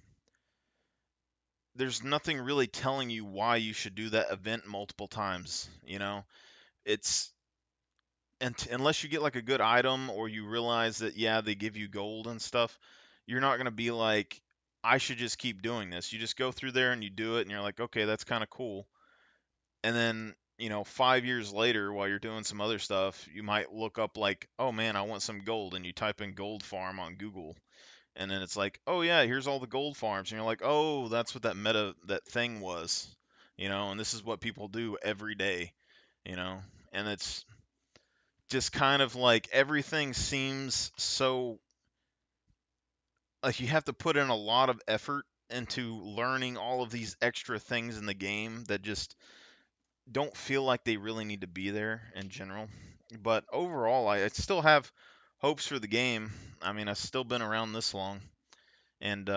there's nothing really telling you why you should do that event multiple times. It's unless you get like a good item or you realize that yeah they give you gold and stuff you're not going to be like I should just keep doing this. You just go through there and you do it and you're like okay that's kind of cool and then 5 years later while you're doing some other stuff you might look up like oh man I want some gold and you type in gold farm on Google and then it's like oh yeah here's all the gold farms and you're like oh that's what that thing was and this is what people do every day you know and it's just kind of like everything seems so like you have to put in a lot of effort into learning all of these extra things in the game that just don't feel like they really need to be there in general. But overall, I still have hopes for the game. I mean, I've still been around this long, and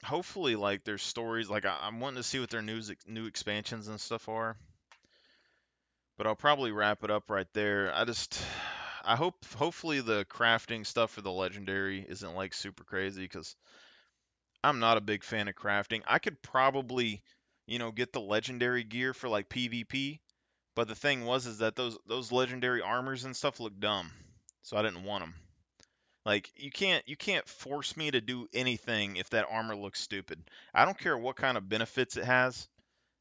hopefully, like there's stories. Like I'm wanting to see what their new expansions and stuff are. But I'll probably wrap it up right there. I hopefully the crafting stuff for the legendary isn't like super crazy because I'm not a big fan of crafting. I could probably, get the legendary gear for like PvP, but the thing was is that those legendary armors and stuff look dumb, so I didn't want them. Like you can't force me to do anything if that armor looks stupid. I don't care what kind of benefits it has.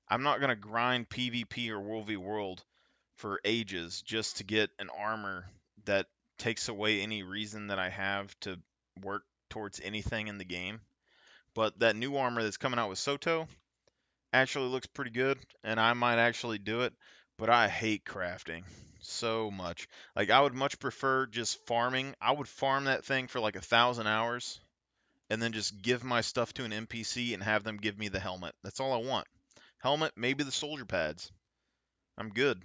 I'm not gonna grind PvP or World v World for ages just to get an armor that takes away any reason that I have to work towards anything in the game. But that new armor that's coming out with Soto actually looks pretty good, and I might actually do it. But I hate crafting so much. Like I would much prefer just farming. I would farm that thing for like 1,000 hours, and then just give my stuff to an NPC and have them give me the helmet. That's all I want. Helmet, maybe the soldier pads. I'm good.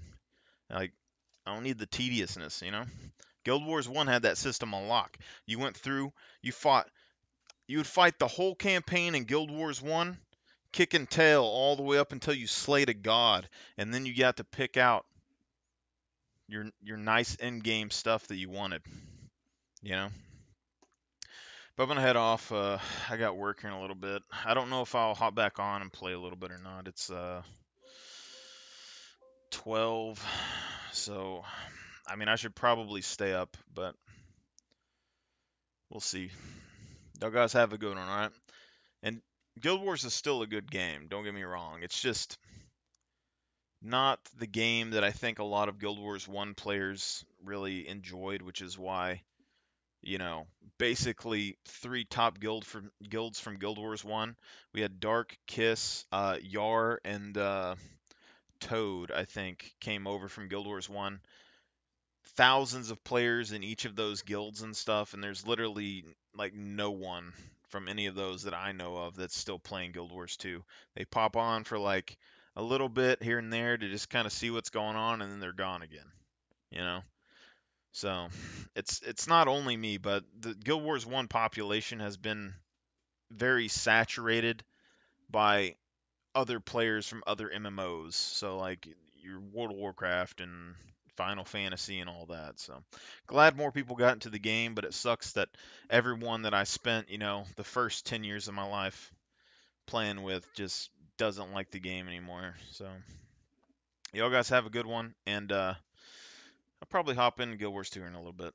Like I don't need the tediousness. Guild Wars 1 had that system on lock. You went through, you fought, you would fight the whole campaign in Guild Wars 1, kicking tail all the way up until you slayed a god, and then you got to pick out your nice in-game stuff that you wanted, you know. But I'm gonna head off. I got work here in a little bit. I don't know if I'll hop back on and play a little bit or not. It's 12, so I mean I should probably stay up, but we'll see. Y'all guys have a good one, alright? And Guild Wars is still a good game, don't get me wrong. It's just not the game that I think a lot of Guild Wars 1 players really enjoyed, which is why, you know, basically three top guilds from Guild Wars 1. We had Dark, Kiss, Yar, and Toad, I think, came over from Guild Wars 1. Thousands of players in each of those guilds and stuff, and there's literally like no one from any of those that I know of that's still playing Guild Wars 2. They pop on for like a little bit here and there to just kind of see what's going on, and then they're gone again. you know. So it's not only me, but the Guild Wars 1 population has been very saturated by other players from other MMOs. So like your World of Warcraft and Final Fantasy and all that. So glad more people got into the game, but it sucks that everyone that I spent, the first 10 years of my life playing with just doesn't like the game anymore. So y'all guys have a good one, and I'll probably hop in Guild Wars 2 in a little bit.